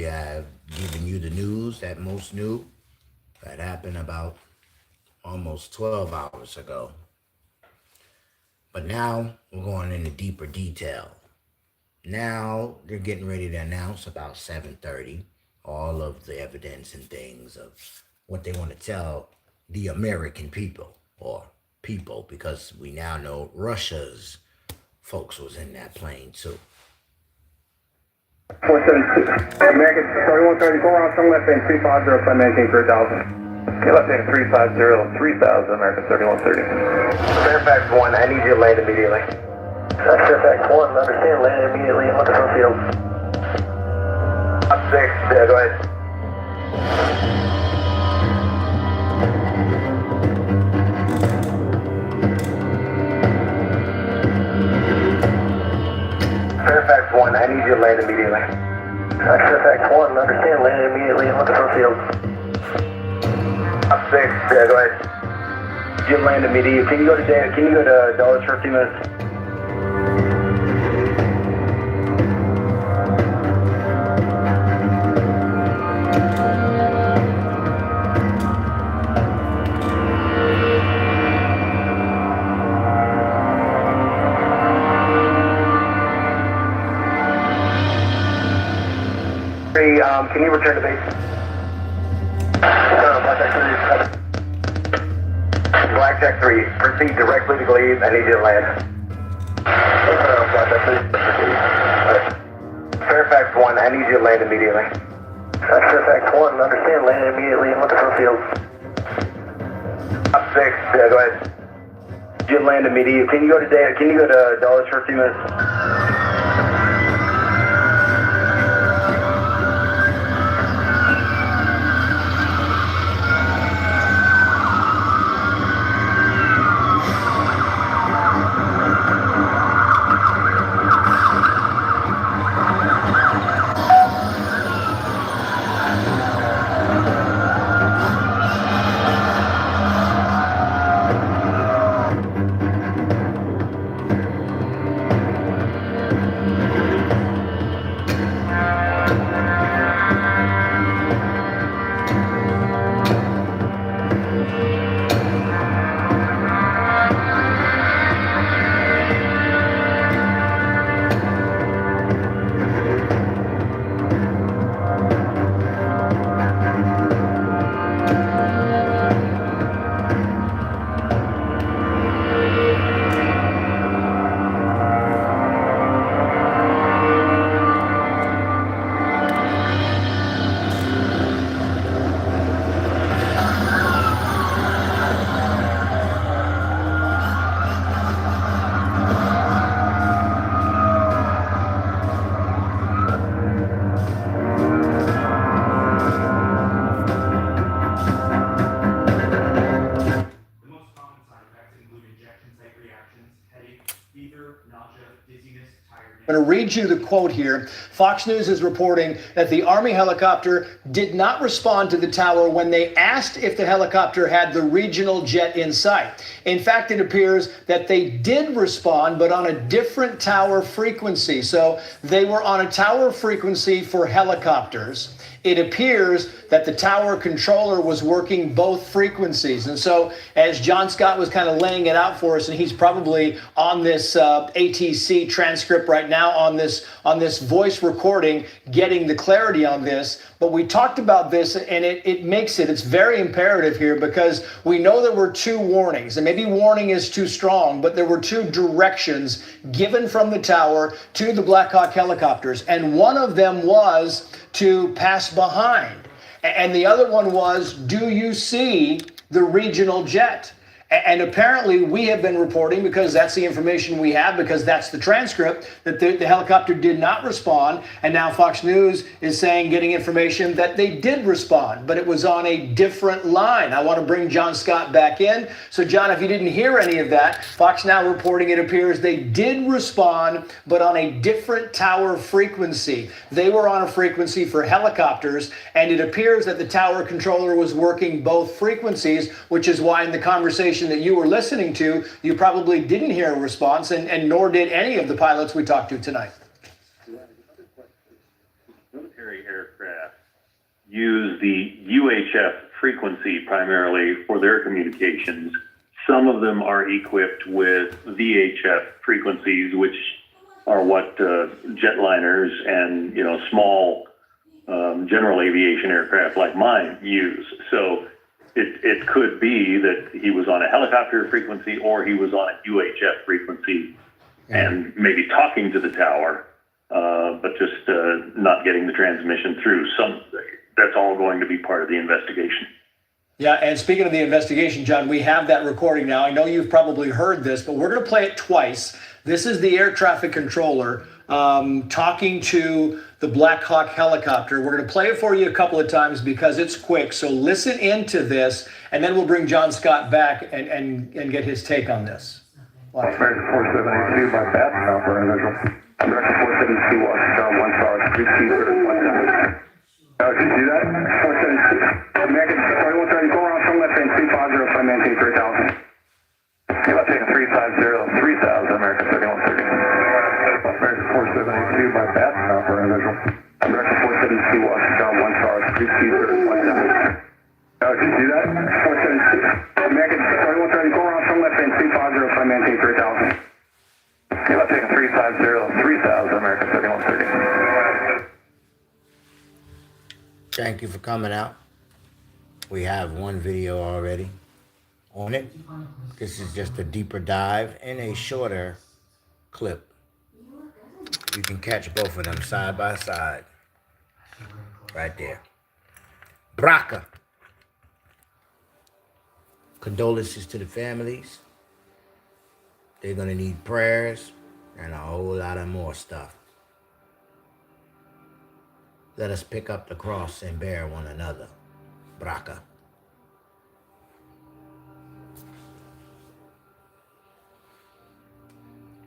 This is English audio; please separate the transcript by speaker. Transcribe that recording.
Speaker 1: have given you the news that most knew that happened about almost 12 hours ago. But now we're going into deeper detail. Now they're getting ready to announce about 7:30 all of the evidence and things of what they want to tell the American people, or people, because we now know Russia's folks was in that plane too.
Speaker 2: 472. American 3134 on some left end 350, flight maintain 3000. Okay, left end 350, 3000, American 3130. Fairfax 1, I need you to land immediately. Fairfax 1, understand, land immediately, look at the field. Up 6, go ahead. Fairfax 1, I need you to land immediately. Fairfax 1, understand, land immediately, look at the field. Up 6, go ahead. You land immediately. Can you go to Dulles for a few minutes? Can you return to base? Blackjack 3, proceed directly to Glebe. I need you to land. Fairfax 1, I need you to land immediately. Fairfax 1, understand, land immediately and look at the field. Up 6, go ahead. You land immediately. Can you go to Dulles for a few minutes?
Speaker 3: I'm going to read you the quote here. Fox News is reporting that the Army helicopter did not respond to the tower when they asked if the helicopter had the regional jet in sight. In fact, it appears that they did respond, but on a different tower frequency. So they were on a tower frequency for helicopters. It appears that the tower controller was working both frequencies. And so as John Scott was kind of laying it out for us, and he's probably on this ATC transcript right now, on this voice recording, getting the clarity on this. But we talked about this, and it's very imperative here, because we know there were two warnings, and maybe warning is too strong, but there were two directions given from the tower to the Blk-Hawk helicopters. And one of them was to pass behind. And the other one was, do you see the regional jet? And apparently we have been reporting, because that's the information we have, because that's the transcript, that the helicopter did not respond. And now Fox News is saying, getting information that they did respond, but it was on a different line. I want to bring John Scott back in. So John, if you didn't hear any of that, Fox now reporting it appears they did respond, but on a different tower frequency. They were on a frequency for helicopters, and it appears that the tower controller was working both frequencies, which is why in the conversation that you were listening to, you probably didn't hear a response, and nor did any of the pilots we talked to tonight.
Speaker 4: Military aircraft use the UHF frequency primarily for their communications. Some of them are equipped with VHF frequencies, which are what jetliners and small general aviation aircraft like mine use. So it could be that he was on a helicopter frequency or he was on a UHF frequency and maybe talking to the tower, but just not getting the transmission through. That's all going to be part of the investigation.
Speaker 3: Yeah, and speaking of the investigation, John, we have that recording now. I know you've probably heard this, but we're going to play it twice. This is the air traffic controller talking to the Blk-Hawk helicopter. We're going to play it for you a couple of times because it's quick. So listen into this, and then we'll bring John Scott back and get his take on this.
Speaker 2: American 472 by Bath now for individual. American 472 Washington, 1 star, 3 Caesar, 1 did you see that? 472. American 3130, go around from left lane, 350, if I maintain 3000. Left lane 350, 3000, American 3130. American 472 by Bath now for individual. American 472 Washington, 1 star, 3 Caesar, 1 did you see that? 472. American 3130, go around from left lane, 350, if I maintain 3000. Left lane 350, 3000, American 3130.
Speaker 1: Thank you for coming out. We have one video already on it. This is just a deeper dive and a shorter clip. You can catch both of them side by side. Right there. Braka. Condolences to the families. They're going to need prayers and a whole lot of more stuff. Let us pick up the cross and bear one another. Braka.